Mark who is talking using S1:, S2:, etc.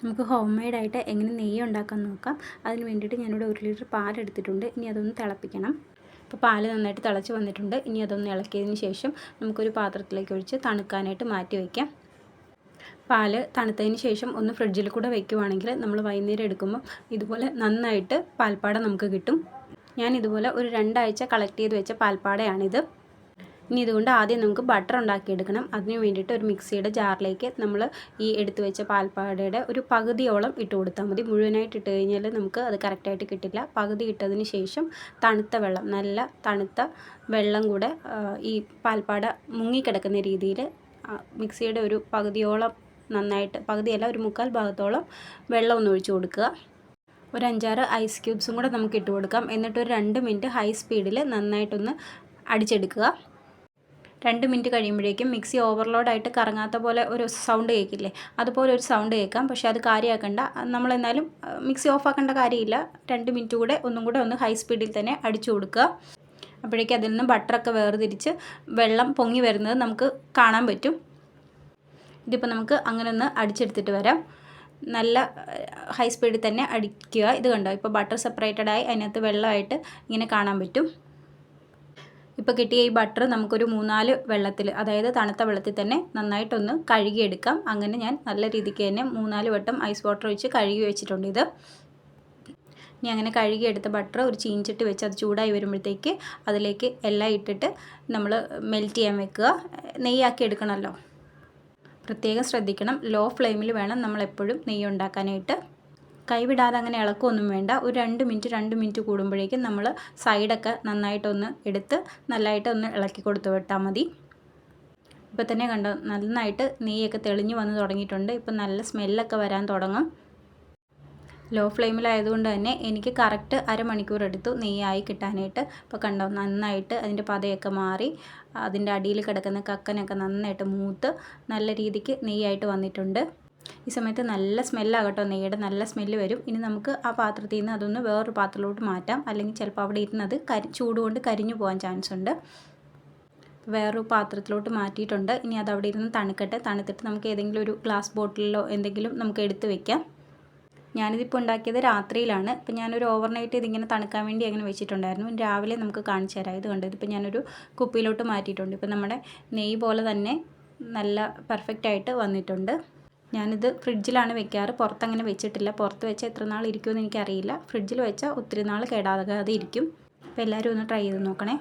S1: നമുക്ക് ഹോം മെയ്ഡായിട്ട് എങ്ങനെ നെയ്യ് ഉണ്ടാക്കാൻ നോക്കാം. അതിന് വേണ്ടിയിട്ട് ഞാനിവിടെ 1 ലിറ്റർ പാലെടുത്തിട്ടുണ്ട്. ഇനി അതൊന്ന് തിളപ്പിക്കണം. ഇപ്പോൾ പാല് നന്നായിട്ട് തിളച്ച് വന്നിട്ടുണ്ട്. ഇനി അതൊന്ന് ഇളക്കിയതിന് ശേഷം നമുക്കൊരു പാത്രത്തിലേക്ക് ഒഴിച്ച് തണുക്കാനായിട്ട് മാറ്റി വയ്ക്കാം. പാല് തണുത്തതിന് ശേഷം ഒന്ന് ഫ്രിഡ്ജിൽ കൂടെ വയ്ക്കുവാണെങ്കിൽ നമ്മൾ വൈകുന്നേരം എടുക്കുമ്പോൾ ഇതുപോലെ നന്നായിട്ട് പാൽപ്പാട നമുക്ക് കിട്ടും. ഞാൻ ഇതുപോലെ ഒരു 2 ആഴ്ച കളക്ട് ചെയ്ത് വെച്ച പാൽപ്പാടയാണിത്. ഇനി ഇതുകൊണ്ട് ആദ്യം നമുക്ക് ബട്ടർ ഉണ്ടാക്കിയെടുക്കണം. അതിന് വേണ്ടിയിട്ട് ഒരു മിക്സിയുടെ ജാറിലേക്ക് നമ്മൾ ഈ എടുത്തു വെച്ച പാൽപ്പാടയുടെ ഒരു പകുതിയോളം ഇട്ട് കൊടുത്താൽ മതി. മുഴുവനായിട്ട് ഇട്ട് കഴിഞ്ഞാൽ നമുക്ക് അത് കറക്റ്റായിട്ട് കിട്ടില്ല. പകുതി ഇട്ടതിന് ശേഷം തണുത്ത വെള്ളം, നല്ല തണുത്ത വെള്ളം കൂടെ ഈ പാൽപ്പാട മുങ്ങിക്കിടക്കുന്ന രീതിയിൽ മിക്സിയുടെ ഒരു പകുതിയോളം നന്നായിട്ട്, പകുതിയല്ല ഒരു 1/4 ഭാഗത്തോളം വെള്ളം ഒന്ന് ഒഴിച്ച് കൊടുക്കുക. ഒരു 5-6 ഐസ് ക്യൂബ്സും കൂടെ നമുക്ക് ഇട്ട് കൊടുക്കാം. എന്നിട്ട് ഒരു 2 മിനിറ്റ് ഹൈ സ്പീഡിൽ നന്നായിട്ടൊന്ന് അടിച്ചെടുക്കുക. 2 മിനിറ്റ് കഴിയുമ്പോഴേക്കും മിക്സി ഓവർലോഡായിട്ട് കറങ്ങാത്ത പോലെ ഒരു സൗണ്ട് കേൾക്കില്ലേ, അതുപോലെ ഒരു സൗണ്ട് കേൾക്കാം. പക്ഷേ അത് കാര്യമാക്കണ്ട. നമ്മളെന്നാലും മിക്സി ഓഫാക്കേണ്ട കാര്യമില്ല. 2 മിനിറ്റ് കൂടെ ഒന്നും കൂടെ ഒന്ന് ഹൈ സ്പീഡിൽ തന്നെ അടിച്ചു കൊടുക്കുക. അപ്പോഴേക്കും അതിൽ നിന്ന് ബട്ടറൊക്കെ വേർതിരിച്ച് വെള്ളം പൊങ്ങി വരുന്നത് നമുക്ക് കാണാൻ പറ്റും. ഇതിപ്പോൾ നമുക്ക് അങ്ങനെ ഒന്ന് അടിച്ചെടുത്തിട്ട് വരാം. നല്ല ഹൈ സ്പീഡിൽ തന്നെ അടിക്കുക. ഇത് കണ്ടോ, ഇപ്പോൾ ബട്ടർ സെപ്പറേറ്റഡായി അതിനകത്ത് വെള്ളമായിട്ട് ഇങ്ങനെ കാണാൻ പറ്റും. ഇപ്പോൾ കിട്ടിയ ഈ ബട്ടർ നമുക്കൊരു 3-4 വെള്ളത്തിൽ, അതായത് തണുത്ത വെള്ളത്തിൽ തന്നെ നന്നായിട്ടൊന്ന് കഴുകിയെടുക്കാം. അങ്ങനെ ഞാൻ നല്ല രീതിക്ക് തന്നെ 3-4 വട്ടം ഐസ് വാട്ടർ ഒഴിച്ച് കഴുകി വെച്ചിട്ടുണ്ട്. ഇനി അങ്ങനെ കഴുകിയെടുത്ത ബട്ടർ ഒരു ചീഞ്ചട്ടി വെച്ച് അത് ചൂടായി വരുമ്പോഴത്തേക്ക് അതിലേക്ക് എല്ലാം ഇട്ടിട്ട് നമ്മൾ മെൽറ്റ് ചെയ്യാൻ വെക്കുക. നെയ്യാക്കി എടുക്കണമല്ലോ, പ്രത്യേകം ശ്രദ്ധിക്കണം. ലോ ഫ്ലെയിമിൽ വേണം നമ്മളെപ്പോഴും നെയ്യ് ഉണ്ടാക്കാനായിട്ട്. കൈവിടാതെ അങ്ങനെ ഇളക്കൊന്നും വേണ്ട. ഒരു 2 മിനിറ്റ് കൂടുമ്പോഴേക്കും നമ്മൾ സൈഡൊക്കെ നന്നായിട്ടൊന്ന് എടുത്ത് നല്ലതായിട്ട് ഒന്ന് ഇളക്കി കൊടുത്ത് വിട്ടാൽ മതി. ഇപ്പോൾ തന്നെ കണ്ടോ, നന്നായിട്ട് നെയ്യൊക്കെ തെളിഞ്ഞ് വന്ന് തുടങ്ങിയിട്ടുണ്ട്. ഇപ്പം നല്ല സ്മെല്ലൊക്കെ വരാൻ തുടങ്ങും. ലോ ഫ്ലെയിമിലായതുകൊണ്ട് തന്നെ എനിക്ക് കറക്റ്റ് അരമണിക്കൂർ എടുത്തു നെയ്യായി കിട്ടാനായിട്ട്. ഇപ്പോൾ കണ്ടോ, നന്നായിട്ട് അതിൻ്റെ പതയൊക്കെ മാറി അതിൻ്റെ അടിയിൽ കിടക്കുന്ന കക്കനൊക്കെ നന്നായിട്ട് മൂത്ത് നല്ല രീതിക്ക് നെയ്യായിട്ട് വന്നിട്ടുണ്ട്. ഈ സമയത്ത് നല്ല സ്മെല്ലാകട്ടോ, നെയ്യുടെ നല്ല സ്മെല്ല് വരും. ഇനി നമുക്ക് ആ പാത്രത്തിൽ നിന്ന് അതൊന്ന് വേറൊരു പാത്രത്തിലോട്ട് മാറ്റാം. അല്ലെങ്കിൽ ചിലപ്പോൾ അവിടെ ഇരുന്നത് ചൂട് കൊണ്ട് കരിഞ്ഞു പോകാൻ ചാൻസ് ഉണ്ട്. വേറൊരു പാത്രത്തിലോട്ട് മാറ്റിയിട്ടുണ്ട്. ഇനി അത് അവിടെ ഇരുന്ന് തണുക്കട്ടെ. തണുത്തിട്ട് നമുക്ക് ഏതെങ്കിലും ഒരു ഗ്ലാസ് ബോട്ടിലിലോ എന്തെങ്കിലും നമുക്ക് എടുത്ത് വെക്കാം. ഞാനിതിപ്പോൾ ഉണ്ടാക്കിയത് രാത്രിയിലാണ്. ഇപ്പോൾ ഞാനൊരു ഓവർനൈറ്റ് ഇതിങ്ങനെ തണുക്കാൻ വേണ്ടി അങ്ങനെ വെച്ചിട്ടുണ്ടായിരുന്നു. രാവിലെ നമുക്ക് കാണിച്ചു തരാം. ഇത് കണ്ടത് ഇപ്പോൾ ഞാനൊരു കുപ്പിയിലോട്ട് മാറ്റിയിട്ടുണ്ട്. ഇപ്പോൾ നമ്മുടെ നെയ്യ് പോലെ തന്നെ നല്ല പെർഫെക്റ്റായിട്ട് വന്നിട്ടുണ്ട്. ഞാനിത് ഫ്രിഡ്ജിലാണ് വെക്കാറ്, പുറത്തങ്ങനെ വെച്ചിട്ടില്ല. പുറത്ത് വെച്ചാൽ എത്ര നാൾ ഇരിക്കുമെന്ന് എനിക്കറിയില്ല. ഫ്രിഡ്ജിൽ വെച്ചാൽ ഒത്തിരി നാൾ കേടാകാതെ ഇരിക്കും. അപ്പോൾ എല്ലാവരും ഒന്ന് ട്രൈ ചെയ്ത് നോക്കണേ.